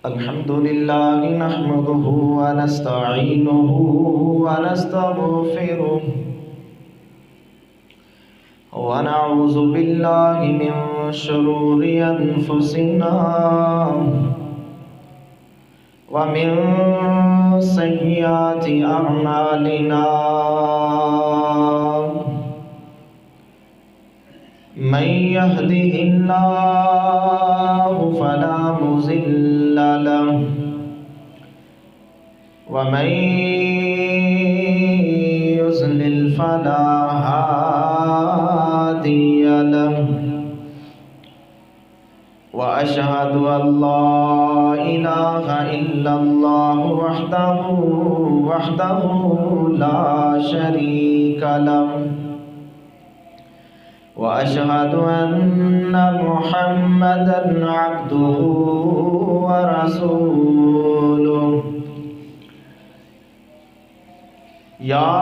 الحمد لله نحمده ونستعينه ونستغفره ونعوذ بالله من شرور أنفسنا ومن سيئات أعمالنا من يهده الله فلا مضل له ومن يضلل فلا هادي له وأشهد أن لا إله إلا الله وحده لا شريك له وأشهد أن محمدًا عبده ورسوله يا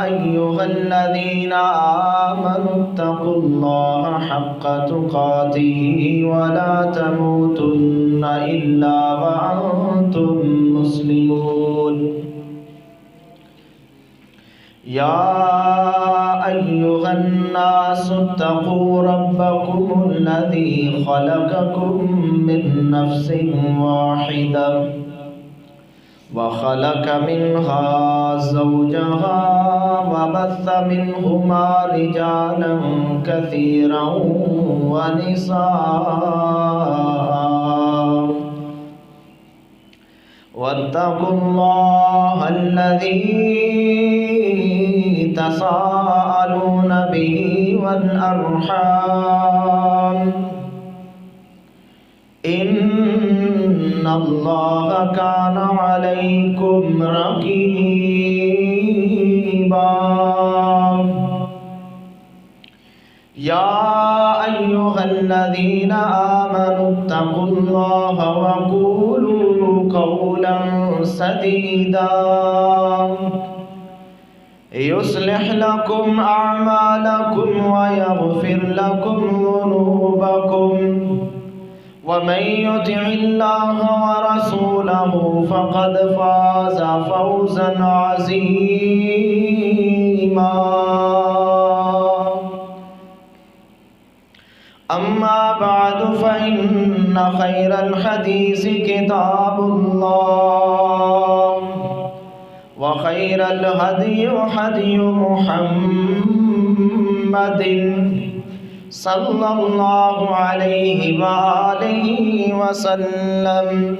أيها الذين آمنوا اتقوا الله حق تقاته ولا تموتن إلا وأنتم مسلمون يا أيها الناس اتقوا ربكم الذي خلقكم من نفس واحدة وخلق منها زوجها وبث منهما رجالا كثيرا ونساء واتقوا الله الذي تساءلون به والأرحام إن الله كان عليكم رقيبا يا أيها الذين آمنوا اتقوا الله وقولوا قولا سديدا يصلح لكم أعمالكم ويغفر لكم ذنوبكم ومن يطع الله ورسوله فقد فاز فوزا عظيما أما بعد فإن خير الحديث كتاب الله وخير الهدي هدي محمد صلى الله عليه وآله وسلم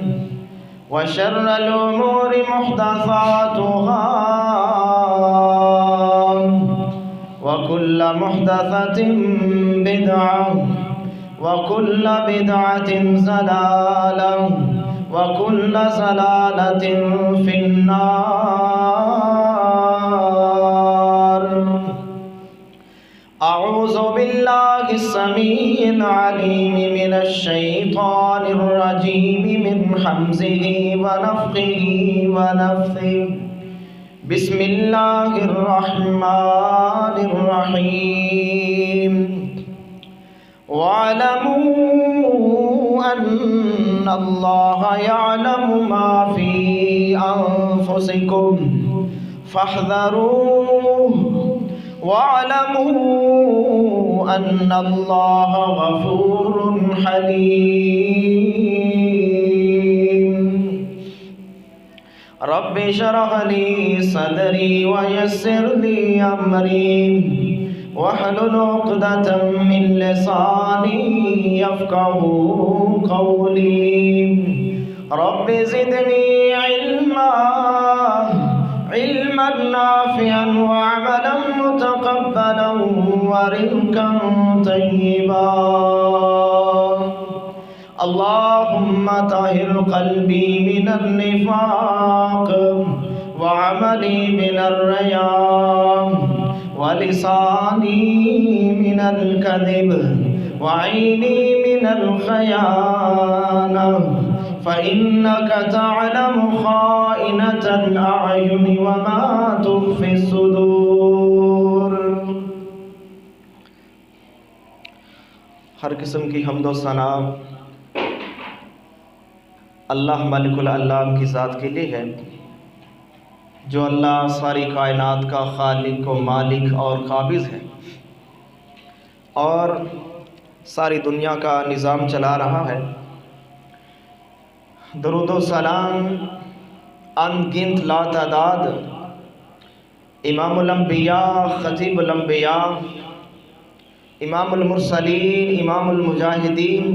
وشر الأمور محدثاتها وكل محدثة بدعة وكل بدعة ضلالة وكل ضلالة في النار أعوذ بالله السميع العليم من الشيطان الرجيم من حمزه ونفخه ونفثه بسم الله الرحمن الرحيم واعلموا أن الله يعلم ما في أنفسكم فاحذروه واعلموا أن الله غفور حليم رب اشرح لي صدري ويسر لي أمري واحلل عقدة من لساني يفقهوا قولي رب زدني علما نافعا وعملا متقبلا ورزقا طيبا اللهم طهر قلبي من النفاق وعملي من الرياء ولساني من الكذب وعيني من الخيانة فإنك تعلم خائنة الأعين وما تخفي الصدور ہر قسم کی حمد و ثنا اللہ مالک العلام کی ذات کے لیے ہے، جو اللہ ساری کائنات کا خالق و مالک اور قابض ہے اور ساری دنیا کا نظام چلا رہا ہے۔ درود و سلام ان گنت لا تعداد امام الانبیاء، خطیب الانبیاء، امام المرسلین، امام المجاہدین،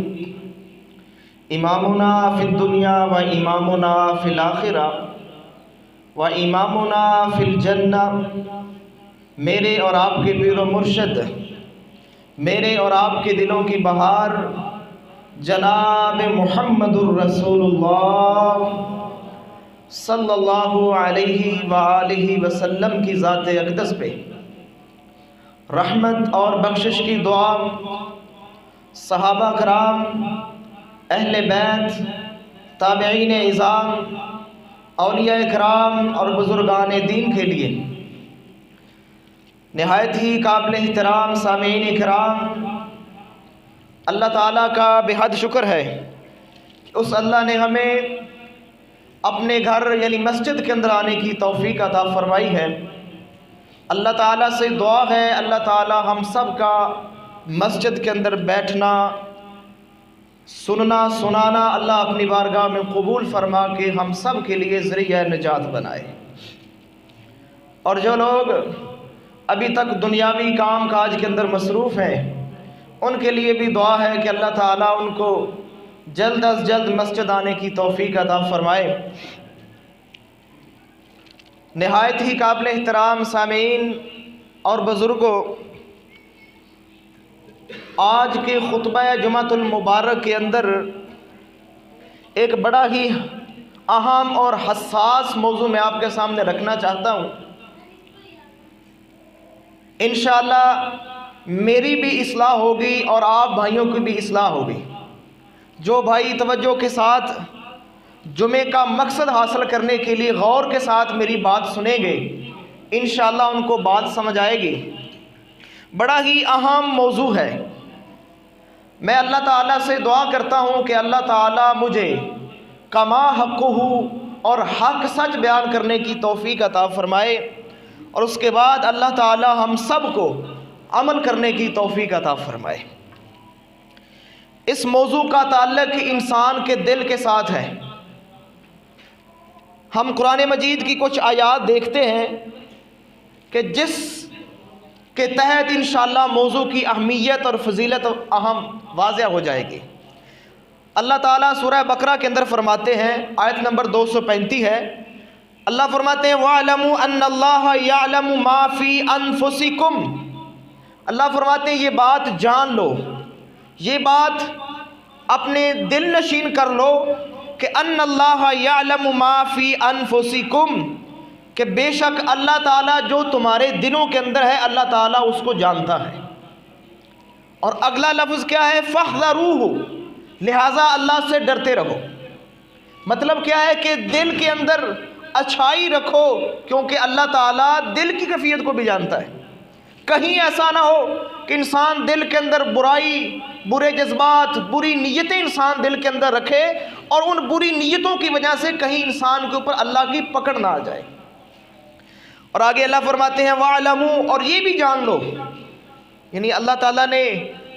امامنا فی الدنیا و امامنا فی الآخرہ و امامنا فی الجنہ، میرے اور آپ کے پیر و مرشد، میرے اور آپ کے دلوں کی بہار جناب محمد الرسول اللہ صلی اللہ علیہ وآلہ وسلم کی ذات اقدس پہ رحمت اور بخشش کی دعا، صحابہ کرام، اہل بیت، تابعین اعظام، اولیاء کرام اور بزرگان دین کے لیے نہایت ہی قابل احترام سامعین کرام، اللہ تعالیٰ کا بے حد شکر ہے کہ اس اللہ نے ہمیں اپنے گھر یعنی مسجد کے اندر آنے کی توفیق عطا فرمائی ہے۔ اللہ تعالیٰ سے دعا ہے اللہ تعالیٰ ہم سب کا مسجد کے اندر بیٹھنا، سننا، سنانا اللہ اپنی بارگاہ میں قبول فرما کے ہم سب کے لیے ذریعہ نجات بنائے۔ اور جو لوگ ابھی تک دنیاوی کام کاج کے اندر مصروف ہیں، ان کے لیے بھی دعا ہے کہ اللہ تعالیٰ ان کو جلد از جلد مسجد آنے کی توفیق عطا فرمائے۔ نہایت ہی قابل احترام سامعین اور بزرگوں، آج کے خطبہ جمعۃ المبارک کے اندر ایک بڑا ہی اہم اور حساس موضوع میں آپ کے سامنے رکھنا چاہتا ہوں۔ انشاءاللہ میری بھی اصلاح ہوگی اور آپ بھائیوں کی بھی اصلاح ہوگی۔ جو بھائی توجہ کے ساتھ جمعے کا مقصد حاصل کرنے کے لیے غور کے ساتھ میری بات سنیں گے، انشاءاللہ ان کو بات سمجھ آئے گی۔ بڑا ہی اہم موضوع ہے۔ میں اللہ تعالیٰ سے دعا کرتا ہوں کہ اللہ تعالیٰ مجھے کما حقہ اور حق سچ بیان کرنے کی توفیق عطا فرمائے، اور اس کے بعد اللہ تعالیٰ ہم سب کو عمل کرنے کی توفیق عطا فرمائے۔ اس موضوع کا تعلق انسان کے دل کے ساتھ ہے۔ ہم قرآن مجید کی کچھ آیات دیکھتے ہیں کہ جس کے تحت انشاءاللہ موضوع کی اہمیت اور فضیلت اہم واضح ہو جائے گی۔ اللہ تعالیٰ سورہ بقرہ کے اندر فرماتے ہیں، آیت نمبر 235 ہے، اللہ فرماتے ہیں وَاعْلَمُوا أَنَّ اللَّهَ يَعْلَمُ مَا فِي أَنفُسِكُمْ، اللہ فرماتے ہیں یہ بات جان لو، یہ بات اپنے دل نشین کر لو کہ ان اللہ یعلم ما فی انفسکم، کہ بے شک اللہ تعالیٰ جو تمہارے دلوں کے اندر ہے اللہ تعالیٰ اس کو جانتا ہے۔ اور اگلا لفظ کیا ہے؟ فاحذروہ، لہٰذا اللہ سے ڈرتے رہو۔ مطلب کیا ہے کہ دل کے اندر اچھائی رکھو، کیونکہ اللہ تعالیٰ دل کی کیفیت کو بھی جانتا ہے۔ کہیں ایسا نہ ہو کہ انسان دل کے اندر برائی، برے جذبات، بری نیتیں انسان دل کے اندر رکھے اور ان بری نیتوں کی وجہ سے کہیں انسان کے اوپر اللہ کی پکڑ نہ آ جائے۔ اور آگے اللہ فرماتے ہیں وَاعْلَمُوا، اور یہ بھی جان لو، یعنی اللہ تعالیٰ نے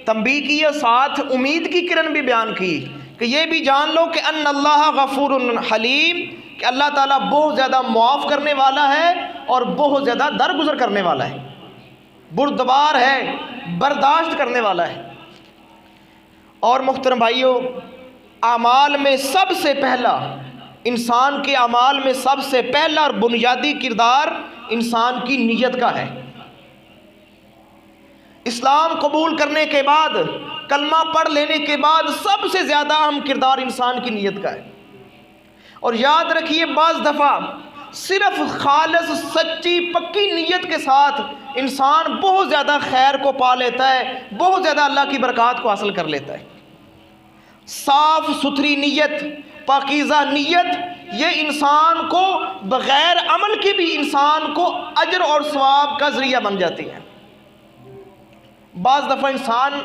تنبیہ کی ہے، ساتھ امید کی کرن بھی بیان کی کہ یہ بھی جان لو کہ ان اللہ غفور حلیم، کہ اللہ تعالیٰ بہت زیادہ معاف کرنے والا ہے اور بہت زیادہ درگزر کرنے والا ہے، بردبار ہے، برداشت کرنے والا ہے۔ اور محترم بھائیوں، اعمال میں سب سے پہلا، انسان کے اعمال میں سب سے پہلا اور بنیادی کردار انسان کی نیت کا ہے۔ اسلام قبول کرنے کے بعد، کلمہ پڑھ لینے کے بعد سب سے زیادہ اہم کردار انسان کی نیت کا ہے۔ اور یاد رکھیے بعض دفعہ صرف خالص سچی پکی نیت کے ساتھ انسان بہت زیادہ خیر کو پا لیتا ہے، بہت زیادہ اللہ کی برکات کو حاصل کر لیتا ہے۔ صاف ستھری نیت، پاکیزہ نیت، یہ انسان کو بغیر عمل کے بھی انسان کو اجر اور ثواب کا ذریعہ بن جاتی ہے۔ بعض دفعہ انسان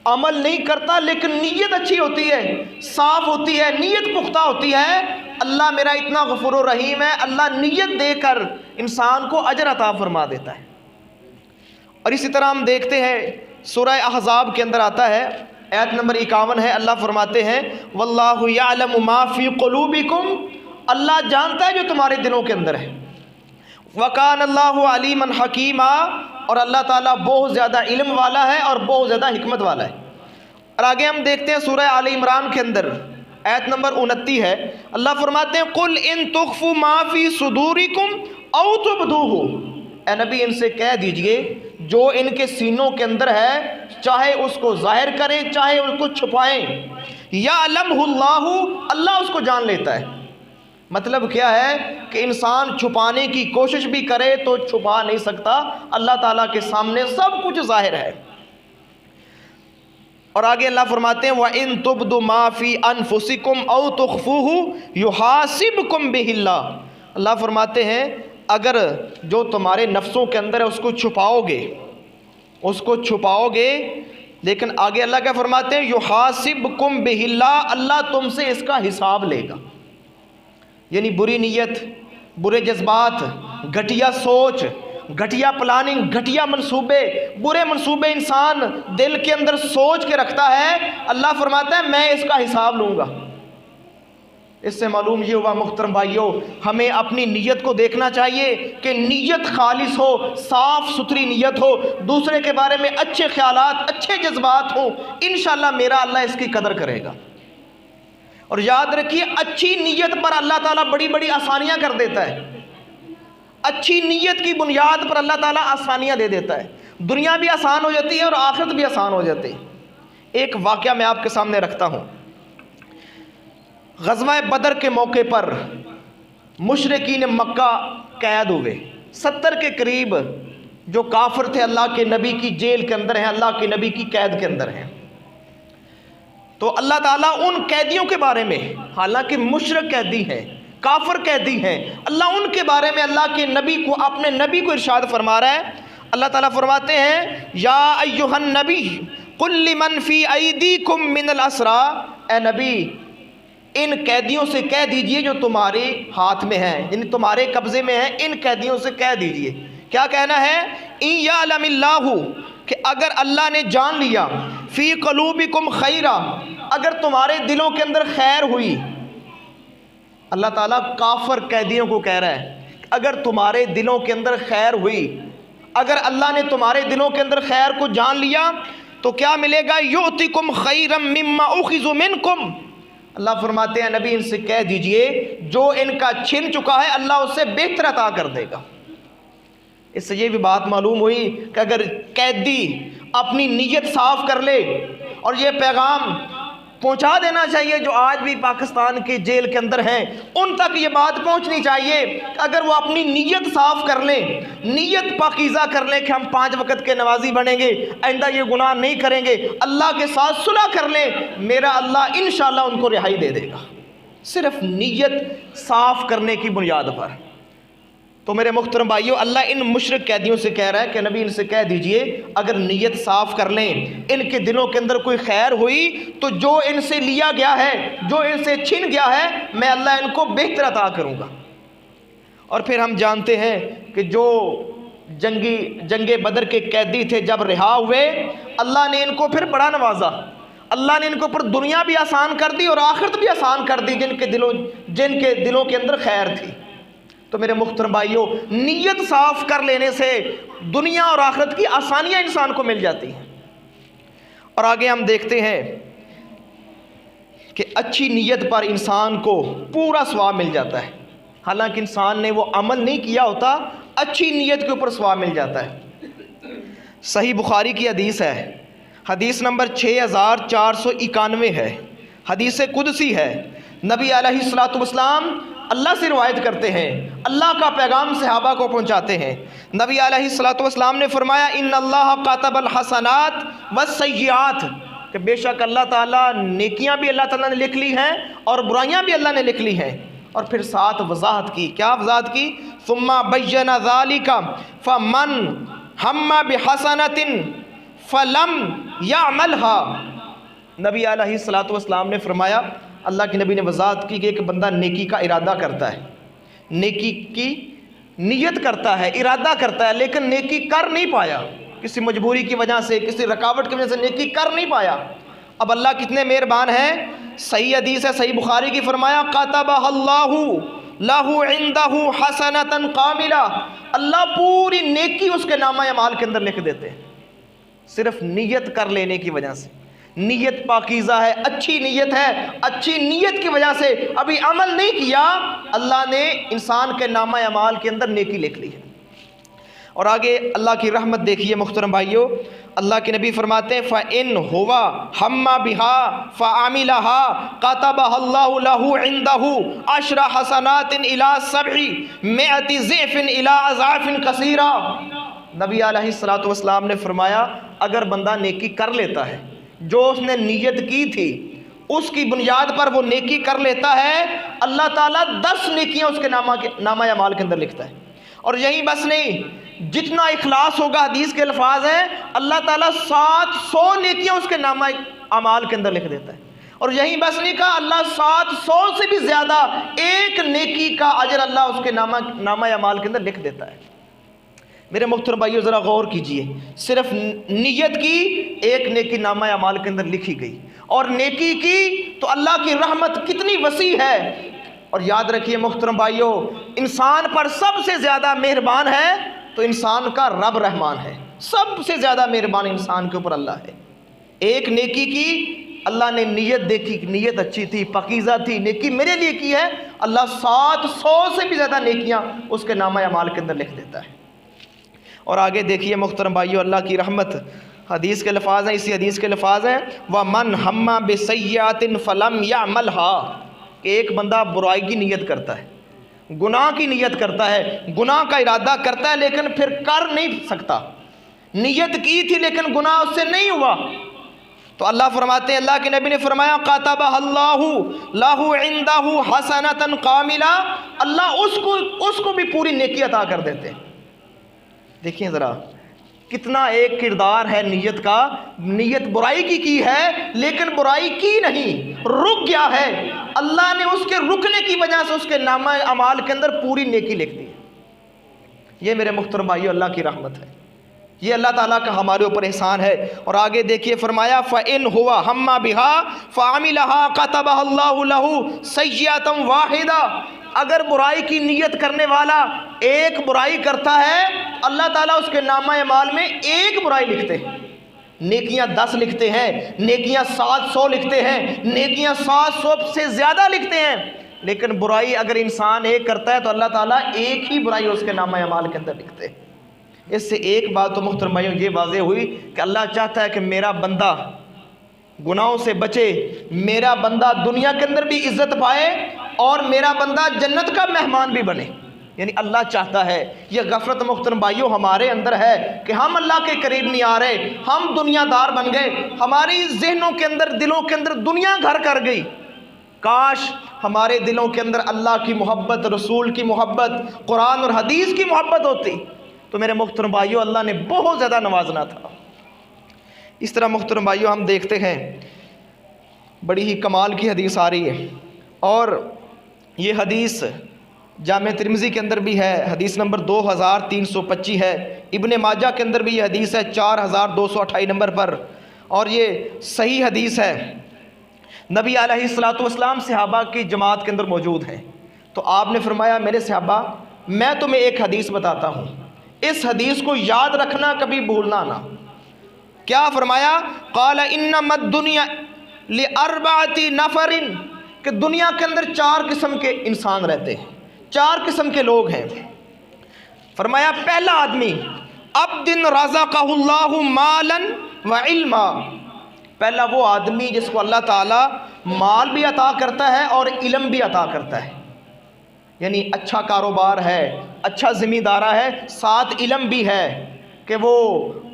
عمل نہیں کرتا لیکن نیت اچھی ہوتی ہے، صاف ہوتی ہے، نیت پختہ ہوتی ہے، اللہ میرا اتنا غفور و رحیم ہے، اللہ نیت دے کر انسان کو اجر عطا فرما دیتا ہے۔ اور اسی طرح ہم دیکھتے ہیں سورہ احزاب کے اندر آتا ہے، آیت نمبر 51 ہے، اللہ فرماتے ہیں واللہ یعلم ما فی قلوبکم، اللہ جانتا ہے جو تمہارے دلوں کے اندر ہے، وکان اللہ علیما حکیما، اور اللہ تعالیٰ بہت زیادہ علم والا ہے اور بہت زیادہ حکمت والا ہے۔ اور آگے ہم دیکھتے ہیں سورہ آل عمران کے اندر آیت نمبر 29 ہے، اللہ فرماتے ہیں قل ان تخفوا ما فی صدورکم او تبدوہ، اے نبی ان سے کہہ دیجئے جو ان کے سینوں کے اندر ہے چاہے اس کو ظاہر کریں چاہے اس کو چھپائیں، یعلمہ اللہ، اللہ اس کو جان لیتا ہے۔ مطلب کیا ہے کہ انسان چھپانے کی کوشش بھی کرے تو چھپا نہیں سکتا، اللہ تعالیٰ کے سامنے سب کچھ ظاہر ہے۔ اور آگے اللہ فرماتے ہیں وَإِن تُبْدُوا مَا فِي أَنفُسِكُمْ أَوْ تُخْفُوهُ يُحَاسِبْكُمْ بِهِ اللَّهُ، اللہ فرماتے ہیں اگر جو تمہارے نفسوں کے اندر ہے اس کو چھپاؤ گے، لیکن آگے اللہ کیا فرماتے ہیں يُحَاسِبْكُمْ بِهِ اللَّهُ، اللہ تم سے اس کا حساب لے گا۔ یعنی بری نیت، برے جذبات، گھٹیا سوچ، گھٹیا پلاننگ، گھٹیا منصوبے، برے منصوبے انسان دل کے اندر سوچ کے رکھتا ہے، اللہ فرماتا ہے میں اس کا حساب لوں گا۔ اس سے معلوم یہ ہوا محترم بھائیوں، ہمیں اپنی نیت کو دیکھنا چاہیے کہ نیت خالص ہو، صاف ستھری نیت ہو، دوسرے کے بارے میں اچھے خیالات، اچھے جذبات ہوں، انشاءاللہ میرا اللہ اس کی قدر کرے گا۔ اور یاد رکھیے اچھی نیت پر اللہ تعالیٰ بڑی بڑی آسانیاں کر دیتا ہے، اچھی نیت کی بنیاد پر اللہ تعالیٰ آسانیاں دے دیتا ہے، دنیا بھی آسان ہو جاتی ہے اور آخرت بھی آسان ہو جاتی ہے۔ ایک واقعہ میں آپ کے سامنے رکھتا ہوں، غزوہ بدر کے موقع پر مشرکین مکہ قید ہوئے، 70 کے قریب جو کافر تھے اللہ کے نبی کی جیل کے اندر ہیں، اللہ کے نبی کی قید کے اندر ہیں۔ تو اللہ تعالیٰ ان قیدیوں کے بارے میں، حالانکہ مشرک قیدی ہیں، کافر قیدی ہیں، اللہ ان کے بارے میں اللہ کے نبی کو، اپنے نبی کو ارشاد فرما رہا ہے۔ اللہ تعالیٰ فرماتے ہیں یا ایھا النبی قل لمن فی ایدیکم من الاسریٰ، اے نبی ان قیدیوں سے کہہ دیجئے جو تمہارے ہاتھ میں ہیں، یعنی تمہارے قبضے میں ہیں، ان قیدیوں سے کہہ دیجئے، کیا کہنا ہے ان یعلم اللہ، کہ اگر اللہ نے جان لیا، فی قلوبکم خیرا، اگر تمہارے دلوں کے اندر خیر ہوئی، اللہ تعالیٰ کافر قیدیوں کو کہہ رہا ہے اگر تمہارے دلوں کے اندر خیر ہوئی، اگر اللہ نے تمہارے دلوں کے اندر خیر کو جان لیا تو کیا ملے گا یؤتکم خیرا مما اخذ منکم، اللہ فرماتے ہیں نبی ان سے کہہ دیجئے جو ان کا چھن چکا ہے اللہ اس سے بہتر عطا کر دے گا۔ اس سے یہ بھی بات معلوم ہوئی کہ اگر قیدی اپنی نیت صاف کر لے، اور یہ پیغام پہنچا دینا چاہیے جو آج بھی پاکستان کی جیل کے اندر ہیں، ان تک یہ بات پہنچنی چاہیے کہ اگر وہ اپنی نیت صاف کر لیں، نیت پاکیزہ کر لیں کہ ہم 5 وقت کے نمازی بنیں گے، آئندہ یہ گناہ نہیں کریں گے، اللہ کے ساتھ صلح کر لیں، میرا اللہ انشاءاللہ ان کو رہائی دے دے گا، صرف نیت صاف کرنے کی بنیاد پر۔ تو میرے محترم بھائیوں، اللہ ان مشرک قیدیوں سے کہہ رہا ہے کہ نبی ان سے کہہ دیجئے اگر نیت صاف کر لیں، ان کے دلوں کے اندر کوئی خیر ہوئی تو جو ان سے لیا گیا ہے، جو ان سے چھن گیا ہے، میں اللہ ان کو بہتر عطا کروں گا۔ اور پھر ہم جانتے ہیں کہ جو جنگ بدر کے قیدی تھے جب رہا ہوئے، اللہ نے ان کو پھر بڑا نوازا، اللہ نے ان کو پھر دنیا بھی آسان کر دی اور آخرت بھی آسان کر دی، جن کے دلوں کے اندر خیر تھی۔ تو میرے محترم بھائیوں، نیت صاف کر لینے سے دنیا اور آخرت کی آسانیاں انسان کو مل جاتی ہیں۔ اور آگے ہم دیکھتے ہیں کہ اچھی نیت پر انسان کو پورا ثواب مل جاتا ہے، حالانکہ انسان نے وہ عمل نہیں کیا ہوتا، اچھی نیت کے اوپر ثواب مل جاتا ہے۔ صحیح بخاری کی حدیث ہے، حدیث نمبر 6491 ہے، حدیث قدسی ہے، نبی علیہ الصلوۃ والسلام اللہ سے روایت کرتے ہیں، اللہ کا پیغام صحابہ کو پہنچاتے ہیں۔ نبی علیہ الصلوۃ والسلام نے فرمایا ان اللہ کتب الحسنات والسیئات، کہ بے شک اللہ تعالیٰ نیکیاں بھی اللہ تعالیٰ نے لکھ لی ہیں اور برائیاں بھی اللہ نے لکھ لی ہیں، اور پھر ساتھ وضاحت کی، کیا وضاحت کی؟ ثم بین ذالک فمن ہم بحسنۃ فلم یعملها، نبی علیہ الصلوۃ والسلام نے فرمایا، اللہ کے نبی نے وضاحت کی کہ ایک بندہ نیکی کا ارادہ کرتا ہے، نیکی کی نیت کرتا ہے، ارادہ کرتا ہے، لیکن نیکی کر نہیں پایا، کسی مجبوری کی وجہ سے، کسی رکاوٹ کی وجہ سے نیکی کر نہیں پایا۔ اب اللہ کتنے مہربان ہیں، صحیح حدیث ہے، صحیح بخاری کی، فرمایا کتبہ اللہ لہ عندہ حسنۃ کاملہ، اللہ پوری نیکی اس کے نامہ اعمال کے اندر لکھ دیتے ہیں، صرف نیت کر لینے کی وجہ سے۔ نیت پاکیزہ ہے، اچھی نیت ہے، اچھی نیت کی وجہ سے ابھی عمل نہیں کیا، اللہ نے انسان کے نامہ اعمال کے اندر نیکی لکھ لی ہے۔ اور آگے اللہ کی رحمت دیکھیے محترم بھائیوں، اللہ کے نبی فرماتے ہیں فَإِنْ هُوَ ہَمَّ بِهَا فَعَمِلَهَا كَتَبَهَا اللَّهُ لَهُ عِنْدَهُ عَشْرَ حَسَنَاتٍ إِلَى 700 ضِعْفٍ إِلَى أَضْعَافٍ كَثِيرَةٍ۔ نبی علیہ الصلوۃ والسلام نے فرمایا اگر بندہ نیکی کر لیتا ہے، جو اس نے نیت کی تھی اس کی بنیاد پر وہ نیکی کر لیتا ہے، اللہ تعالیٰ 10 نیکیاں اس کے نامہ اعمال کے اندر لکھتا ہے۔ اور یہی بس نہیں، جتنا اخلاص ہوگا، حدیث کے الفاظ ہیں، اللہ تعالیٰ 700 نیکیاں اس کے نامہ اعمال کے اندر لکھ دیتا ہے۔ اور یہی بس نہیں کہا، اللہ 700 سے بھی زیادہ ایک نیکی کا اجر اللہ اس کے نامہ اعمال کے اندر لکھ دیتا ہے۔ میرے محترم بھائیو ذرا غور کیجئے، صرف نیت کی، ایک نیکی نامہ اعمال کے اندر لکھی گئی، اور نیکی کی تو اللہ کی رحمت کتنی وسیع ہے۔ اور یاد رکھیے محترم بھائیو، انسان پر سب سے زیادہ مہربان ہے تو انسان کا رب رحمان ہے، سب سے زیادہ مہربان انسان کے اوپر اللہ ہے۔ ایک نیکی کی، اللہ نے نیت دیکھی، نیت اچھی تھی، پاکیزہ تھی، نیکی میرے لیے کی ہے، اللہ 700 سے بھی زیادہ نیکیاں اس کے نامہ اعمال کے اندر لکھ دیتا ہے۔ اور آگے دیکھیے محترم بھائیو، اللہ کی رحمت، حدیث کے الفاظ ہیں، اسی حدیث کے الفاظ ہیں وَمَنْ هَمَّ بِسَيِّئَةٍ فَلَمْ يَعْمَلْهَا، کہ ایک بندہ برائی کی نیت کرتا ہے، گناہ کی نیت کرتا ہے، گناہ کا ارادہ کرتا ہے، لیکن پھر کر نہیں سکتا، نیت کی تھی لیکن گناہ اس سے نہیں ہوا، تو اللہ فرماتے ہیں، اللہ کے نبی نے فرمایا کَتَبَهَا اللَّهُ لَهُ عِنْدَهُ حَسَنَةً کَامِلَةً، اللہ اس کو بھی پوری نیکی عطا کر دیتے ہیں۔ دیکھیں ذرا کتنا ایک کردار ہے نیت کا، نیت برائی کی ہے لیکن برائی کی نہیں، رک گیا ہے، اللہ نے اس کے رکنے کی وجہ سے اس کے نامہ اعمال کے اندر پوری نیکی لکھ دی۔ یہ میرے محترم بھائیو اللہ کی رحمت ہے، یہ اللہ تعالیٰ کا ہمارے اوپر احسان ہے۔ اور آگے دیکھیے فرمایا فَإِنْ هُوَ هَمَّ بِهَا فَعَمِلَهَا كَتَبَهَا اللَّهُ لَهُ سَيِّئَةً وَاحِدَةً، اگر برائی کی نیت کرنے والا ایک برائی کرتا ہے، اللہ تعالیٰ اس کے نامہ اعمال میں ایک برائی لکھتے ہیں، نیکیاں 10 لکھتے ہیں، نیکیاں 700 لکھتے ہیں، نیکیاں 700 سے زیادہ لکھتے ہیں، لیکن برائی اگر انسان ایک کرتا ہے تو اللہ تعالیٰ ایک ہی برائی اس کے نامہ اعمال کے اندر لکھتے ہیں۔ اس سے ایک بات تو محترم بھائیوں یہ واضح ہوئی کہ اللہ چاہتا ہے کہ میرا بندہ گناہوں سے بچے، میرا بندہ دنیا کے اندر بھی عزت پائے اور میرا بندہ جنت کا مہمان بھی بنے، یعنی اللہ چاہتا ہے۔ یہ غفلت محترم بھائیوں ہمارے اندر ہے کہ ہم اللہ کے قریب نہیں آ رہے، ہم دنیا دار بن گئے، ہماری ذہنوں کے اندر، دلوں کے اندر دنیا گھر کر گئی۔ کاش ہمارے دلوں کے اندر اللہ کی محبت، رسول کی محبت، قرآن اور حدیث کی محبت ہوتی تو میرے محترم بھائیوں اللہ نے بہت زیادہ نوازنا تھا۔ اس طرح محترم بھائیوں ہم دیکھتے ہیں بڑی ہی کمال کی حدیث آ رہی ہے، اور یہ حدیث جامع ترمذی کے اندر بھی ہے، حدیث نمبر 2325 ہے، ابن ماجہ کے اندر بھی یہ حدیث ہے 4228 نمبر پر، اور یہ صحیح حدیث ہے۔ نبی علیہ الصلوۃ والسلام صحابہ کی جماعت کے اندر موجود ہیں، تو آپ نے فرمایا میرے صحابہ میں تمہیں ایک حدیث بتاتا ہوں، اس حدیث کو یاد رکھنا، کبھی بھولنا نہ۔ کیا فرمایا؟ قال انما الدنیا لاربعۃ نفر، کہ دنیا کے اندر 4 قسم کے انسان رہتے ہیں، 4 قسم کے لوگ ہیں۔ فرمایا پہلا آدمی عبد رزقہ اللہ مالا وعلما، پہلا وہ آدمی جس کو اللہ تعالیٰ مال بھی عطا کرتا ہے اور علم بھی عطا کرتا ہے، یعنی اچھا کاروبار ہے، اچھا زمیندارہ ہے، ساتھ علم بھی ہے کہ وہ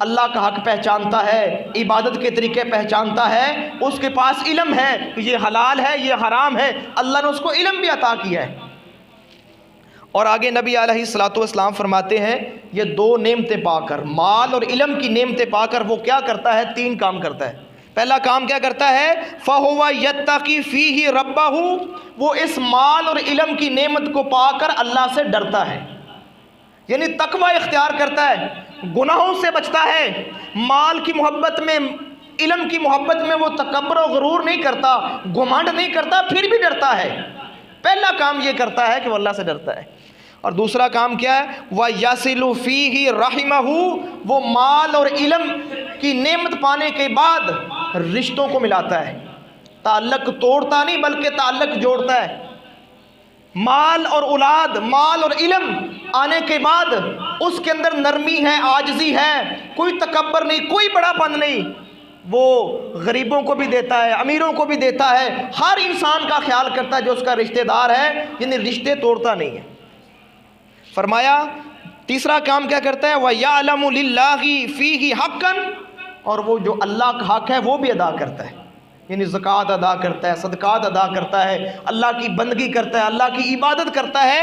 اللہ کا حق پہچانتا ہے، عبادت کے طریقے پہچانتا ہے، اس کے پاس علم ہے کہ یہ حلال ہے، یہ حرام ہے، اللہ نے اس کو علم بھی عطا کیا ہے۔ اور آگے نبی علیہ الصلوۃ والسلام فرماتے ہیں یہ دو نعمتیں پا کر، مال اور علم کی نعمتیں پا کر وہ کیا کرتا ہے؟ تین کام کرتا ہے۔ پہلا کام کیا کرتا ہے؟ فَهُوَ يَتَّقِي فِيهِ رَبَّهُ، وہ اس مال اور علم کی نعمت کو پا کر اللہ سے ڈرتا ہے، یعنی تقوی اختیار کرتا ہے، گناہوں سے بچتا ہے، مال کی محبت میں، علم کی محبت میں وہ تکبر و غرور نہیں کرتا، گھمنڈ نہیں کرتا، پھر بھی ڈرتا ہے۔ پہلا کام یہ کرتا ہے کہ وہ اللہ سے ڈرتا ہے۔ اور دوسرا کام کیا ہے؟ وَيَصِلُ فِيهِ رَحِمَهُ، وہ مال اور علم کی نعمت پانے کے بعد رشتوں کو ملاتا ہے، تعلق توڑتا نہیں بلکہ تعلق جوڑتا ہے۔ مال اور اولاد، مال اور علم آنے کے بعد اس کے اندر نرمی ہے، عاجزی ہے، کوئی تکبر نہیں، کوئی بڑا پن نہیں، وہ غریبوں کو بھی دیتا ہے، امیروں کو بھی دیتا ہے، ہر انسان کا خیال کرتا ہے جو اس کا رشتہ دار ہے، یعنی رشتے توڑتا نہیں ہے۔ فرمایا تیسرا کام کیا کرتا ہے؟ وَيَعْلَمُ لِلَّهِ فِيهِ حَقًّا، اور وہ جو اللہ کا حق ہے وہ بھی ادا کرتا ہے، یعنی زکوٰۃ ادا کرتا ہے، صدقات ادا کرتا ہے، اللہ کی بندگی کرتا ہے، اللہ کی عبادت کرتا ہے۔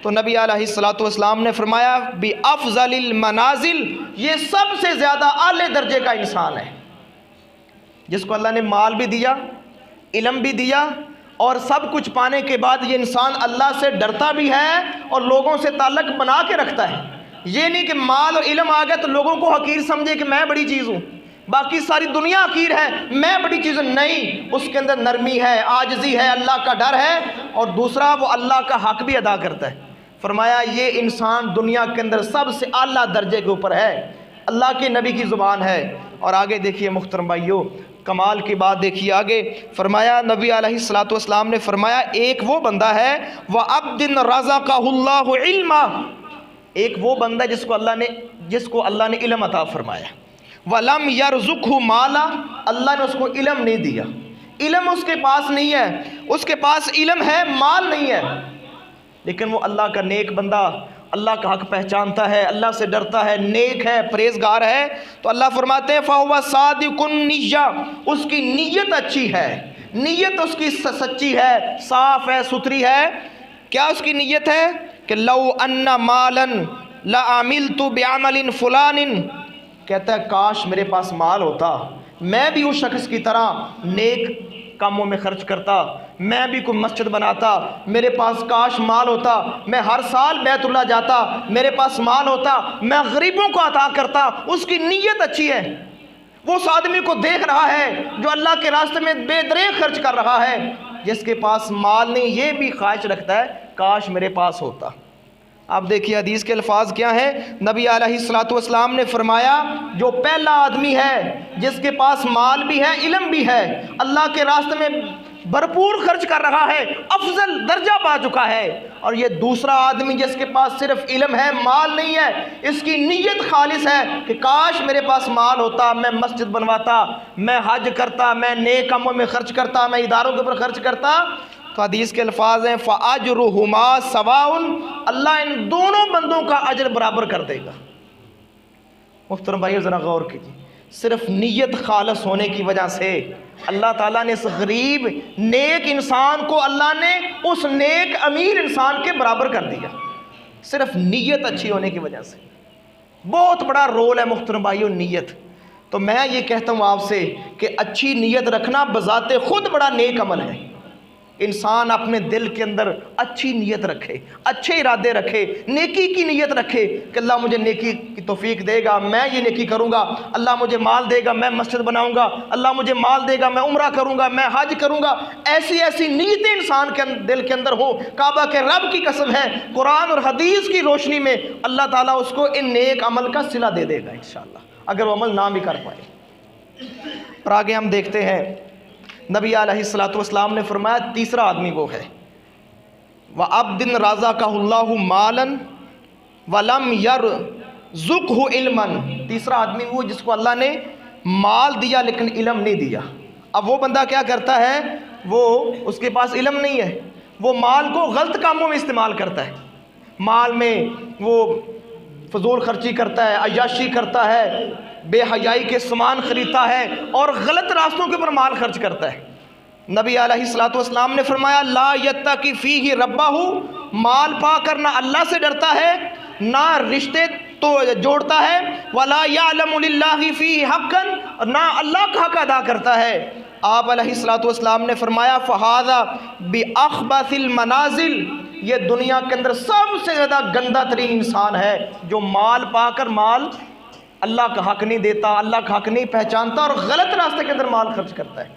تو نبی علیہ الصلوۃ والسلام نے فرمایا بِأَفْضَلِ الْمَنَازِلِ، یہ سب سے زیادہ اعلی درجے کا انسان ہے، جس کو اللہ نے مال بھی دیا، علم بھی دیا، اور سب کچھ پانے کے بعد یہ انسان اللہ سے ڈرتا بھی ہے اور لوگوں سے تعلق بنا کے رکھتا ہے۔ یہ نہیں کہ مال اور علم آ گیا تو لوگوں کو حقیر سمجھے کہ میں بڑی چیز ہوں، باقی ساری دنیا حقیر ہے، میں بڑی چیز ہوں، نہیں، اس کے اندر نرمی ہے، عاجزی ہے، اللہ کا ڈر ہے، اور دوسرا وہ اللہ کا حق بھی ادا کرتا ہے۔ فرمایا یہ انسان دنیا کے اندر سب سے اعلیٰ درجے کے اوپر ہے، اللہ کے نبی کی زبان ہے۔ اور آگے دیکھیے محترم بھائیو، کمال کی بات دیکھیے آگے، فرمایا نبی علیہ الصلوۃ والسلام نے فرمایا ایک وہ بندہ ہے وَعَبْدٍ رَزَقَهُ اللَّهُ عِلْمًا، ایک وہ بندہ جس کو اللہ نے علم عطا فرمایا، وَلَمْ يَرْزُقْهُ مَالًا، اللہ نے اس کو علم نہیں دیا، علم اس کے پاس نہیں ہے، اس کے پاس علم ہے، مال نہیں ہے، لیکن وہ اللہ کا نیک بندہ، اللہ کا حق پہچانتا ہے، اللہ سے ڈرتا ہے، نیک ہے، پرہیزگار ہے، تو اللہ فرماتے ہیں فَهُوَ صَادِقُ النِّيَّةِ، اس کی نیت اچھی ہے، نیت اس کی سچی ہے، صاف ہے، ستھری ہے۔ کیا اس کی نیت ہے؟ کہ لَوْ أَنَّ مَالًا لَعَمِلْتُ بِعَمَلٍ فُلَانٍ، کہتا ہے کاش میرے پاس مال ہوتا، میں بھی اس شخص کی طرح نیک کاموں میں خرچ کرتا، میں بھی کوئی مسجد بناتا، میرے پاس کاش مال ہوتا، میں ہر سال بیت اللہ جاتا، میرے پاس مال ہوتا، میں غریبوں کو عطا کرتا۔ اس کی نیت اچھی ہے، وہ اس آدمی کو دیکھ رہا ہے جو اللہ کے راستے میں بے دریغ خرچ کر رہا ہے، جس کے پاس مال نہیں یہ بھی خواہش رکھتا ہے کاش میرے پاس ہوتا۔ آپ دیکھیے حدیث کے الفاظ کیا ہیں، نبی علیہ الصلوۃ والسلام نے فرمایا جو پہلا آدمی ہے جس کے پاس مال بھی ہے، علم بھی ہے، اللہ کے راستے میں بھرپور خرچ کر رہا ہے، افضل درجہ پا چکا ہے، اور یہ دوسرا آدمی جس کے پاس صرف علم ہے، مال نہیں ہے، اس کی نیت خالص ہے کہ کاش میرے پاس مال ہوتا، میں مسجد بنواتا، میں حج کرتا، میں نیک کاموں میں خرچ کرتا، میں اداروں کے اوپر خرچ کرتا۔ تو حدیث کے الفاظ ہیں فَأَجْرُهُمَا سَوَاءٌ، اللہ ان دونوں بندوں کا اجر برابر کر دے گا۔ محترم بھائیو ذرا غور کیجیے، صرف نیت خالص ہونے کی وجہ سے اللہ تعالیٰ نے اس غریب نیک انسان کو اللہ نے اس نیک امیر انسان کے برابر کر دیا، صرف نیت اچھی ہونے کی وجہ سے۔ بہت بڑا رول ہے محترم بھائیو نیت۔ تو میں یہ کہتا ہوں آپ سے کہ اچھی نیت رکھنا بذات خود بڑا نیک عمل ہے۔ انسان اپنے دل کے اندر اچھی نیت رکھے، اچھے ارادے رکھے، نیکی کی نیت رکھے کہ اللہ مجھے نیکی کی توفیق دے گا، میں یہ نیکی کروں گا، اللہ مجھے مال دے گا، میں مسجد بناؤں گا، اللہ مجھے مال دے گا، میں عمرہ کروں گا، میں حج کروں گا۔ ایسی نیتیں انسان کے دل کے اندر ہو، کعبہ کے رب کی قسم ہے قرآن اور حدیث کی روشنی میں اللہ تعالیٰ اس کو ان نیک عمل کا صلہ دے دے گا انشاءاللہ، اگر وہ عمل نہ بھی کر پائے۔ اور آگے ہم دیکھتے ہیں نبی علیہ الصلوۃ والسلام نے فرمایا تیسرا آدمی وہ ہے وَعَبْدٍ رَزَقَهُ اللَّهُ مَالًا وَلَمْ يَرْزُقْهُ عِلْمًا، تیسرا آدمی وہ جس کو اللہ نے مال دیا لیکن علم نہیں دیا۔ اب وہ بندہ کیا کرتا ہے، وہ اس کے پاس علم نہیں ہے، وہ مال کو غلط کاموں میں استعمال کرتا ہے، مال میں وہ فضول خرچی کرتا ہے، عیاشی کرتا ہے، بے حیائی کے سامان خریدتا ہے اور غلط راستوں کے اوپر مال خرچ کرتا ہے۔ نبی علیہ الصلوۃ والسلام نے فرمایا لا یتقی فیہ ربہ، مال پا کر نہ اللہ سے ڈرتا ہے نہ رشتے تو جوڑتا ہے، ولا یعلم للہ فیہ حقا، نہ اللہ کا حق ادا کرتا ہے۔ آپ علیہ الصلوۃ والسلام نے فرمایا فہذا باخبث المنازل، یہ دنیا کے اندر سب سے زیادہ گندہ ترین انسان ہے جو مال پا کر مال اللہ کا حق نہیں دیتا، اللہ کا حق نہیں پہچانتا اور غلط راستے کے اندر مال خرچ کرتا ہے۔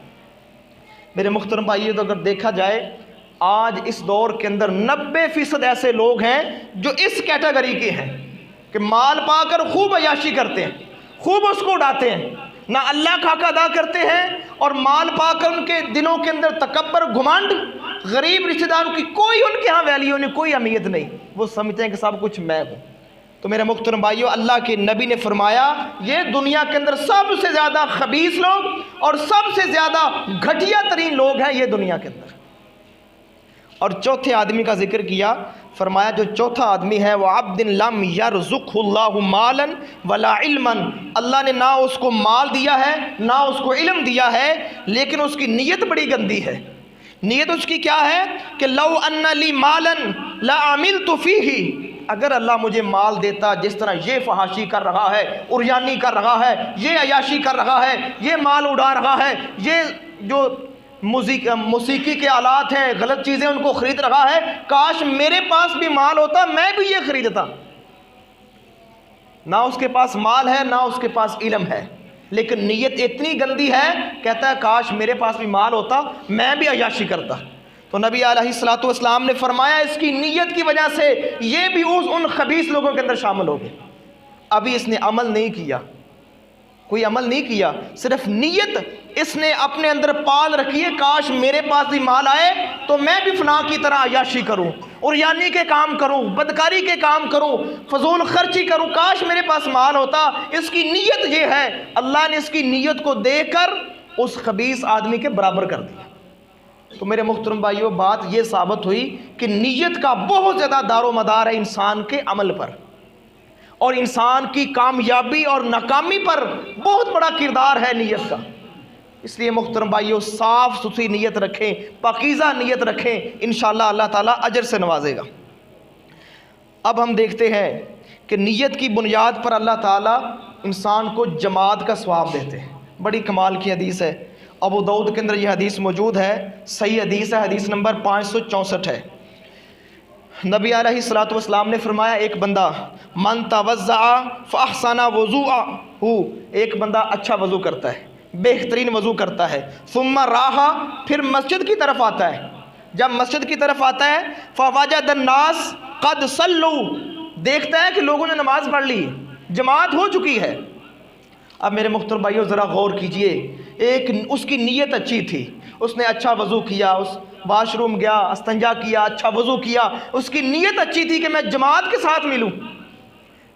میرے محترم بھائیو، تو اگر دیکھا جائے آج اس دور کے اندر 90% ایسے لوگ ہیں جو اس کیٹیگری کے ہیں کہ مال پا کر خوب عیاشی کرتے ہیں، خوب اس کو اڑاتے ہیں، نہ اللہ کا حق ادا کرتے ہیں، اور مال پا کر ان کے دنوں کے اندر تکبر، گھمنڈ، غریب رشتہ داروں کی کوئی ان کے ہاں ویلیو نہیں، کوئی اہمیت نہیں، وہ سمجھتے ہیں کہ سب کچھ میں ہوں۔ تو میرے محترم بھائیو، اللہ کے نبی نے فرمایا یہ دنیا کے اندر سب سے زیادہ خبیث لوگ اور سب سے زیادہ گھٹیا ترین لوگ ہیں یہ دنیا کے اندر۔ اور چوتھے آدمی کا ذکر کیا، فرمایا جو چوتھا آدمی ہے وہ عبد لم یرزقہ اللہ مالا ولا علما، اللہ نے نہ اس کو مال دیا ہے نہ اس کو علم دیا ہے، لیکن اس کی نیت بڑی گندی ہے۔ نیت اس کی کیا ہے کہ لو ان لی مالا لعملت فیہ، اگر اللہ مجھے مال دیتا، جس طرح یہ فحاشی کر رہا ہے، عریانی کر رہا ہے، یہ عیاشی کر رہا ہے، یہ مال اڑا رہا ہے، یہ جو موسیقی کے آلات ہیں، غلط چیزیں ان کو خرید رہا ہے، کاش میرے پاس بھی مال ہوتا میں بھی یہ خریدتا۔ نہ اس کے پاس مال ہے نہ اس کے پاس علم ہے، لیکن نیت اتنی گندی ہے، کہتا ہے کاش میرے پاس بھی مال ہوتا میں بھی عیاشی کرتا۔ تو نبی علیہ الصلوۃ والسلام نے فرمایا اس کی نیت کی وجہ سے یہ بھی ان خبیث لوگوں کے اندر شامل ہو گئے۔ ابھی اس نے عمل نہیں کیا، کوئی عمل نہیں کیا، صرف نیت اس نے اپنے اندر پال رکھی ہے، کاش میرے پاس بھی مال آئے تو میں بھی فلاں کی طرح عیاشی کروں، عریانی کے کام کروں، بدکاری کے کام کروں، فضول خرچی کروں، کاش میرے پاس مال ہوتا۔ اس کی نیت یہ ہے، اللہ نے اس کی نیت کو دیکھ کر اس خبیث آدمی کے برابر کر دیا۔ تو میرے محترم بھائیو، بات یہ ثابت ہوئی کہ نیت کا بہت زیادہ دار و مدار ہے انسان کے عمل پر، اور انسان کی کامیابی اور ناکامی پر بہت بڑا کردار ہے نیت کا۔ اس لیے محترم بھائیو، صاف ستھری نیت رکھیں، پاکیزہ نیت رکھیں، انشاءاللہ اللہ تعالیٰ اجر سے نوازے گا۔ اب ہم دیکھتے ہیں کہ نیت کی بنیاد پر اللہ تعالیٰ انسان کو جماعت کا ثواب دیتے ہیں۔ بڑی کمال کی حدیث ہے، ابو داؤد کے اندر یہ حدیث موجود ہے، صحیح حدیث ہے، حدیث نمبر 564 ہے۔ نبی علیہ الصلوۃ والسلام نے فرمایا ایک بندہ من توضع فاحسن وضوءہ، ایک بندہ اچھا وضو کرتا ہے، بہترین وضو کرتا ہے، ثم راح، پھر مسجد کی طرف آتا ہے، جب مسجد کی طرف آتا ہے فوجد الناس قد صلوا، دیکھتا ہے کہ لوگوں نے نماز پڑھ لی، جماعت ہو چکی ہے۔ اب میرے محترم بھائیو ذرا غور کیجئے، ایک اس کی نیت اچھی تھی، اس نے اچھا وضو کیا، اس واش روم گیا، استنجا کیا، اچھا وضو کیا، اس کی نیت اچھی تھی کہ میں جماعت کے ساتھ ملوں،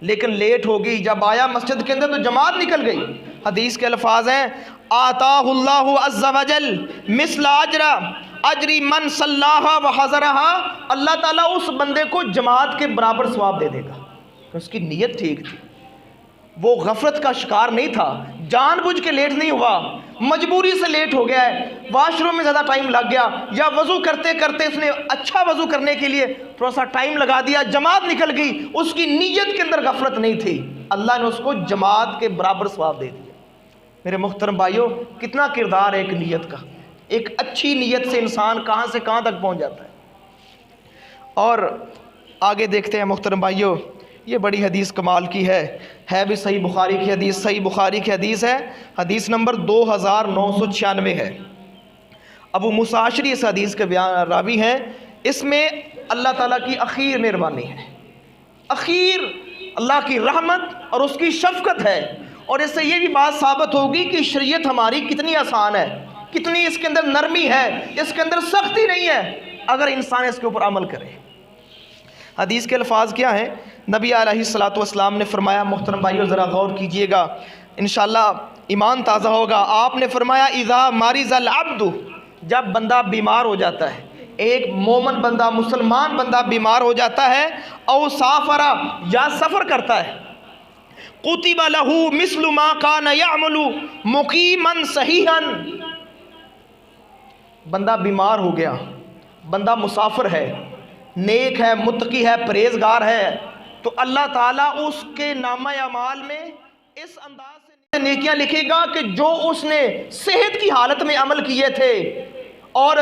لیکن لیٹ ہو گئی، جب آیا مسجد کے اندر تو جماعت نکل گئی۔ حدیث کے الفاظ ہیں آتاہ اللہ عز وجل مثل اجر من صلاھا وحضرھا، اللہ تعالیٰ اس بندے کو جماعت کے برابر ثواب دے دے گا، اس کی نیت ٹھیک تھی، وہ غفلت کا شکار نہیں تھا، جان بوجھ کے لیٹ نہیں ہوا، مجبوری سے لیٹ ہو گیا ہے، واش روم میں زیادہ ٹائم لگ گیا، یا وضو کرتے کرتے اس نے اچھا وضو کرنے کے لیے تھوڑا سا ٹائم لگا دیا، جماعت نکل گئی، اس کی نیت کے اندر غفلت نہیں تھی، اللہ نے اس کو جماعت کے برابر ثواب دے دیا۔ میرے محترم بھائیوں، کتنا کردار ہے ایک نیت کا، ایک اچھی نیت سے انسان کہاں سے کہاں تک پہنچ جاتا ہے۔ اور آگے دیکھتے ہیں محترم بھائیوں، یہ بڑی حدیث کمال کی ہے بھی صحیح بخاری کی حدیث، صحیح بخاری کی حدیث ہے، حدیث نمبر 2996 ہے۔ ابو موسیٰ اشعری اس حدیث کے راوی ہیں، اس میں اللہ تعالیٰ کی اخیر مہربانی ہے، اخیر اللہ کی رحمت اور اس کی شفقت ہے، اور اس سے یہ بھی بات ثابت ہوگی کہ شریعت ہماری کتنی آسان ہے، کتنی اس کے اندر نرمی ہے، اس کے اندر سختی نہیں ہے، اگر انسان اس کے اوپر عمل کرے۔ حدیث کے الفاظ کیا ہیں؟ نبی علیہ الصلوۃ والسلام نے فرمایا، محترم بھائیو ذرا غور کیجئے گا، انشاءاللہ ایمان تازہ ہوگا۔ آپ نے فرمایا اذا مرض العبد، جب بندہ بیمار ہو جاتا ہے، ایک مومن بندہ، مسلمان بندہ بیمار ہو جاتا ہے، او سافر، یا سفر کرتا ہے، کتب لہ مثل ما کان یعمل مقیما صحیحا، بندہ بیمار ہو گیا، بندہ مسافر ہے، نیک ہے، متقی ہے، پرہیزگار ہے، تو اللہ تعالیٰ اس کے نامہ اعمال میں اس انداز سے نیکیاں لکھے گا کہ جو اس نے صحت کی حالت میں عمل کیے تھے اور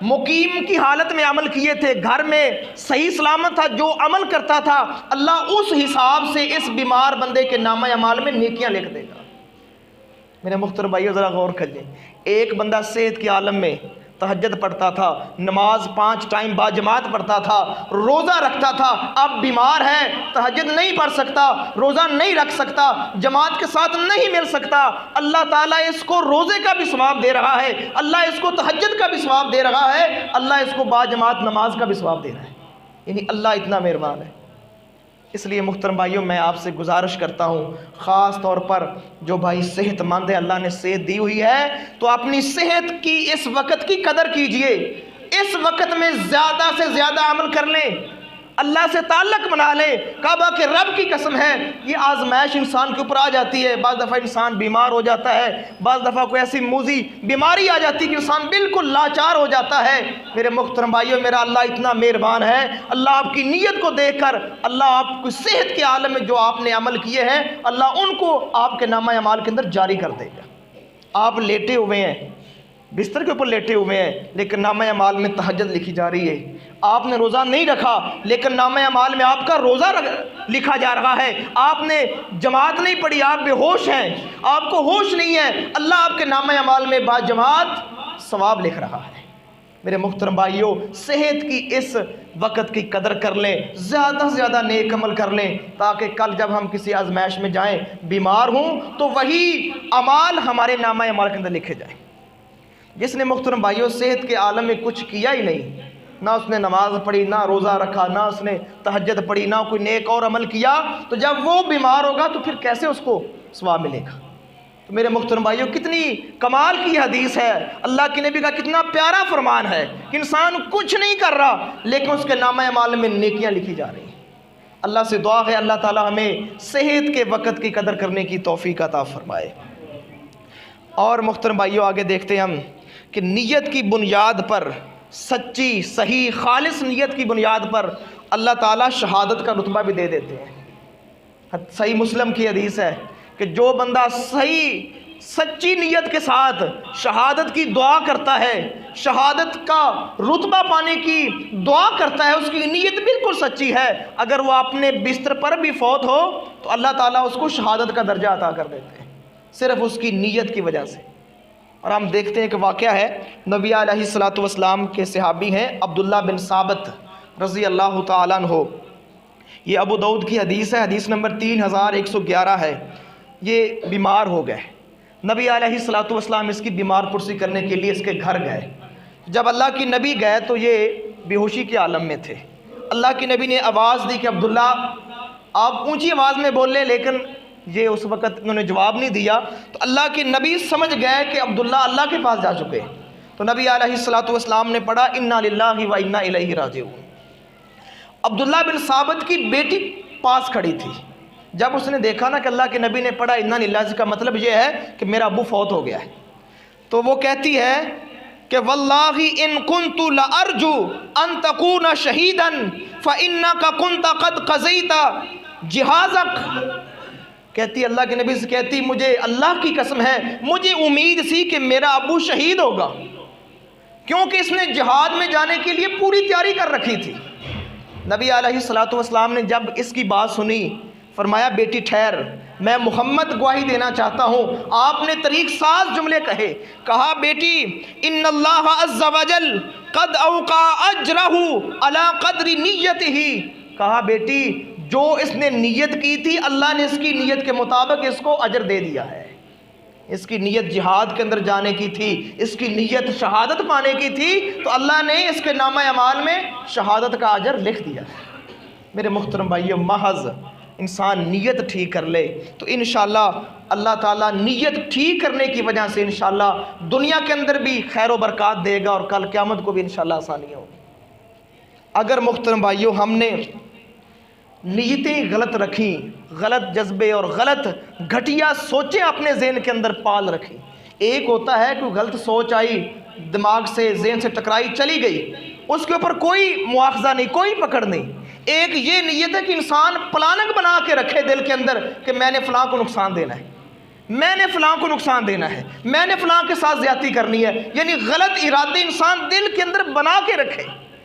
مقیم کی حالت میں عمل کیے تھے، گھر میں صحیح سلامت تھا، جو عمل کرتا تھا، اللہ اس حساب سے اس بیمار بندے کے نامہ اعمال میں نیکیاں لکھ دے گا۔ میرے محترم بھائیو ذرا غور کریے، ایک بندہ صحت کے عالم میں تہجد پڑھتا تھا، نماز 5 ٹائم با جماعت پڑھتا تھا، روزہ رکھتا تھا، اب بیمار ہے، تہجد نہیں پڑھ سکتا، روزہ نہیں رکھ سکتا، جماعت کے ساتھ نہیں مل سکتا، اللہ تعالیٰ اس کو روزے کا بھی ثواب دے رہا ہے، اللہ اس کو تہجد کا بھی ثواب دے رہا ہے، اللہ اس کو با جماعت نماز کا بھی ثواب دے رہا ہے، یعنی اللہ اتنا مہربان ہے۔ اس لیے محترم بھائیوں میں آپ سے گزارش کرتا ہوں، خاص طور پر جو بھائی صحت مند ہے، اللہ نے صحت دی ہوئی ہے، تو اپنی صحت کی اس وقت کی قدر کیجئے، اس وقت میں زیادہ سے زیادہ عمل کر لیں، اللہ سے تعلق بنا لیں۔ کعبہ کے رب کی قسم ہے، یہ آزمائش انسان کے اوپر آ جاتی ہے، بعض دفعہ انسان بیمار ہو جاتا ہے، بعض دفعہ کوئی ایسی موذی بیماری آ جاتی ہے کہ انسان بالکل لاچار ہو جاتا ہے۔ میرے محترم بھائیوں، میرا اللہ اتنا مہربان ہے، اللہ آپ کی نیت کو دیکھ کر، اللہ آپ کو صحت کے عالم میں جو آپ نے عمل کیے ہیں، اللہ ان کو آپ کے نامہ اعمال کے اندر جاری کر دے گا۔ آپ لیٹے ہوئے ہیں، بستر کے اوپر لیٹے ہوئے ہیں، لیکن نامہ اعمال میں تہجد لکھی جا رہی ہے۔ آپ نے روزہ نہیں رکھا، لیکن نامہ اعمال میں آپ کا روزہ لکھا جا رہا ہے۔ آپ نے جماعت نہیں پڑھی، آپ بے ہوش ہیں، آپ کو ہوش نہیں ہے، اللہ آپ کے نامہ اعمال میں با جماعت ثواب لکھ رہا ہے۔ میرے محترم بھائیوں، صحت کی اس وقت کی قدر کر لیں، زیادہ سے زیادہ نیک عمل کر لیں، تاکہ کل جب ہم کسی آزمائش میں جائیں، بیمار ہوں، تو وہی اعمال ہمارے نامہ اعمال کے اندر لکھے جائیں۔ جس نے محترم بھائیوں صحت کے عالم میں کچھ کیا ہی نہیں، نہ اس نے نماز پڑھی، نہ روزہ رکھا، نہ اس نے تہجد پڑھی، نہ کوئی نیک اور عمل کیا، تو جب وہ بیمار ہوگا تو پھر کیسے اس کو ثواب ملے گا؟ تو میرے محترم بھائیوں، کتنی کمال کی حدیث ہے، اللہ کے نبی کا کتنا پیارا فرمان ہے کہ انسان کچھ نہیں کر رہا لیکن اس کے نامہ اعمال میں نیکیاں لکھی جا رہی ہیں۔ اللہ سے دعا ہے اللہ تعالی ہمیں صحت کے وقت کی قدر کرنے کی توفیق عطا فرمائے۔ اور محترم بھائیوں، آگے دیکھتے ہیں ہم کہ نیت کی بنیاد پر، سچی صحیح خالص نیت کی بنیاد پر اللہ تعالیٰ شہادت کا رتبہ بھی دے دیتے ہیں۔ صحیح مسلم کی حدیث ہے کہ جو بندہ صحیح سچی نیت کے ساتھ شہادت کی دعا کرتا ہے، شہادت کا رتبہ پانے کی دعا کرتا ہے، اس کی نیت بالکل سچی ہے، اگر وہ اپنے بستر پر بھی فوت ہو تو اللہ تعالیٰ اس کو شہادت کا درجہ عطا کر دیتے ہیں، صرف اس کی نیت کی وجہ سے۔ اور ہم دیکھتے ہیں کہ واقعہ ہے، نبی علیہ السلام کے صحابی ہیں عبداللہ بن ثابت رضی اللہ تعالیٰ عنہ، یہ ابو داؤد کی حدیث ہے، حدیث نمبر 3111 ہے۔ یہ بیمار ہو گئے، نبی علیہ السلام اس کی بیمار پرسی کرنے کے لیے اس کے گھر گئے۔ جب اللہ کی نبی گئے تو یہ بے ہوشی کے عالم میں تھے۔ اللہ کی نبی نے آواز دی کہ عبداللہ آپ اونچی آواز میں بول لیں، لیکن یہ اس وقت انہوں نے جواب نہیں دیا، تو اللہ کے نبی سمجھ گئے کہ عبداللہ اللہ کے پاس جا چکے، تو نبی علیہ السلام نے پڑھا انا للہ و انا الیہ راجعون۔ عبداللہ بن ثابت کی بیٹی پاس کھڑی تھی، جب اس نے دیکھا نا کہ اللہ کے نبی نے پڑھا انا للہ کا مطلب یہ ہے کہ میرا ابو فوت ہو گیا ہے، تو وہ کہتی ہے کہ واللہ ان کنت لارجو ان تکون شہیدا فانک کنت قد قضیت جہازک، کہتی اللہ کے نبی سے کہتی مجھے اللہ کی قسم ہے، مجھے امید سی کہ میرا ابو شہید ہوگا، کیونکہ اس نے جہاد میں جانے کے لیے پوری تیاری کر رکھی تھی۔ نبی علیہ السلام نے جب اس کی بات سنی، فرمایا بیٹی ٹھہر، میں محمد گواہی دینا چاہتا ہوں۔ آپ نے طریق ساز جملے کہے، کہا بیٹی ان اللہ عز وجل قد اوقع اجرہ علی قدر نیتہ، کہا بیٹی جو اس نے نیت کی تھی اللہ نے اس کی نیت کے مطابق اس کو اجر دے دیا ہے۔ اس کی نیت جہاد کے اندر جانے کی تھی، اس کی نیت شہادت پانے کی تھی، تو اللہ نے اس کے نامہ اعمال میں شہادت کا اجر لکھ دیا ہے۔ میرے محترم بھائیو، محض انسان نیت ٹھیک کر لے تو انشاءاللہ اللہ تعالیٰ نیت ٹھیک کرنے کی وجہ سے انشاءاللہ دنیا کے اندر بھی خیر و برکات دے گا اور کل قیامت کو بھی انشاءاللہ آسانیاں ہوگی۔ اگر محترم بھائیو ہم نے نیتیں غلط رکھیں، غلط جذبے اور غلط گھٹیا سوچیں اپنے ذہن کے اندر پال رکھی، ایک ہوتا ہے کوئی غلط سوچ آئی دماغ سے ذہن سے ٹکرائی چلی گئی، اس کے اوپر کوئی مواخذہ نہیں، کوئی پکڑ نہیں۔ ایک یہ نیت ہے کہ انسان پلاننگ بنا کے رکھے دل کے اندر کہ میں نے فلاں کو نقصان دینا ہے، میں نے فلاں کو نقصان دینا ہے، میں نے فلاں کے ساتھ زیادتی کرنی ہے، یعنی غلط ارادے انسان دل کے اندر بنا کے رکھے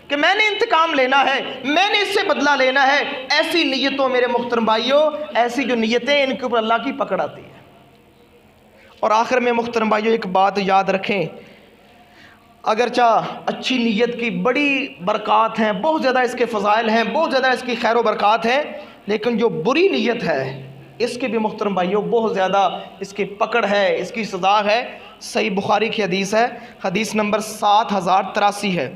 کہ میں نے انتقام لینا ہے، میں نے اس سے بدلہ لینا ہے۔ ایسی نیتوں میرے محترم بھائیوں، ایسی جو نیتیں ان کے اوپر اللہ کی پکڑ آتی ہے۔ اور آخر میں محترم بھائیوں ایک بات یاد رکھیں، اگرچہ اچھی نیت کی بڑی برکات ہیں، بہت زیادہ اس کے فضائل ہیں، بہت زیادہ اس کی خیر و برکات ہیں، لیکن جو بری نیت ہے اس کے بھی محترم بھائیوں بہت زیادہ اس کی پکڑ ہے، اس کی سزا ہے۔ صحیح بخاری کی حدیث ہے، حدیث نمبر 7083 ہے۔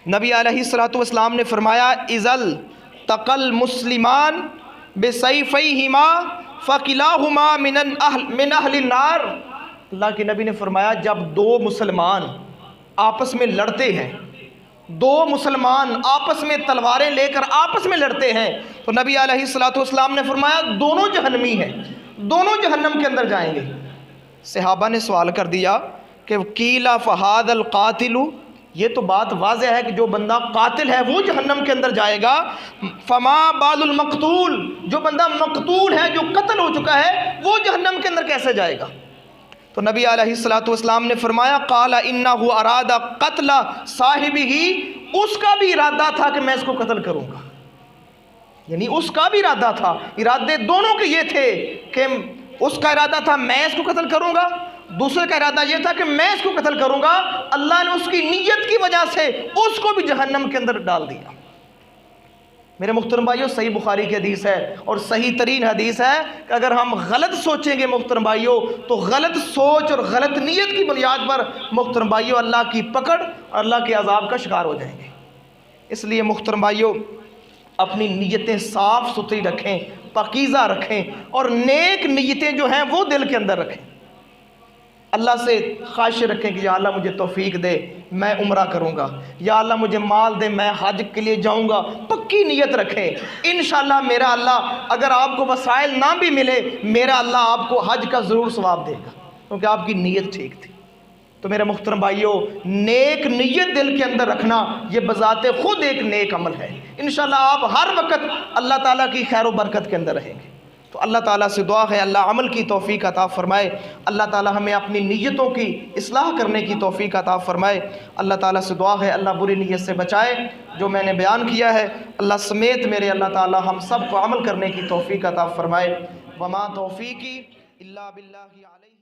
نبی علیہ الصلوۃ والسلام نے فرمایا اذل تقل مسلمان بسیفیہما فکلاہما من اہل النار۔ اللہ کے نبی نے فرمایا جب دو مسلمان آپس میں لڑتے ہیں، دو مسلمان آپس میں تلواریں لے کر آپس میں لڑتے ہیں، تو نبی علیہ الصلوۃ والسلام نے فرمایا دونوں جہنمی ہیں، دونوں جہنم کے اندر جائیں گے۔ صحابہ نے سوال کر دیا کہ قیل فہذا القاتل، یہ تو بات واضح ہے کہ جو بندہ قاتل ہے وہ جہنم کے اندر جائے گا، فما بال المقتول، جو بندہ مقتول ہے، جو قتل ہو چکا ہے، وہ جہنم کے اندر کیسے جائے گا؟ تو نبی علیہ الصلوۃ والسلام نے فرمایا قال انہ اراد قتل صاحبہ، اس کا بھی ارادہ تھا کہ میں اس کو قتل کروں گا، یعنی اس کا بھی ارادہ تھا، ارادے دونوں کے یہ تھے کہ اس کا ارادہ تھا میں اس کو قتل کروں گا، دوسرے کا ارادہ یہ تھا کہ میں اس کو قتل کروں گا۔ اللہ نے اس کی نیت کی وجہ سے اس کو بھی جہنم کے اندر ڈال دیا۔ میرے محترم بھائیوں صحیح بخاری کی حدیث ہے اور صحیح ترین حدیث ہے کہ اگر ہم غلط سوچیں گے محترم بھائیوں تو غلط سوچ اور غلط نیت کی بنیاد پر محترم بھائیوں اللہ کی پکڑ اور اللہ کے عذاب کا شکار ہو جائیں گے۔ اس لیے محترم بھائیوں اپنی نیتیں صاف ستھری رکھیں، پاکیزہ رکھیں، اور نیک نیتیں جو ہیں وہ دل کے اندر رکھیں۔ اللہ سے خواہش رکھیں کہ یا اللہ مجھے توفیق دے، میں عمرہ کروں گا، یا اللہ مجھے مال دے، میں حج کے لیے جاؤں گا۔ پکی نیت رکھیں، انشاءاللہ میرا اللہ اگر آپ کو وسائل نہ بھی ملے، میرا اللہ آپ کو حج کا ضرور ثواب دے گا، کیونکہ آپ کی نیت ٹھیک تھی۔ تو میرے محترم بھائیوں نیک نیت دل کے اندر رکھنا یہ بذات خود ایک نیک عمل ہے۔ انشاءاللہ آپ ہر وقت اللہ تعالیٰ کی خیر و برکت کے اندر رہیں گے۔ تو اللہ تعالیٰ سے دعا ہے اللہ عمل کی توفیق عطا فرمائے، اللہ تعالیٰ ہمیں اپنی نیتوں کی اصلاح کرنے کی توفیق عطا فرمائے۔ اللہ تعالیٰ سے دعا ہے اللہ بری نیت سے بچائے۔ جو میں نے بیان کیا ہے اللہ سمیت میرے اللہ تعالیٰ ہم سب کو عمل کرنے کی توفیق عطا فرمائے۔ وما توفیقی الا باللہ علیہ۔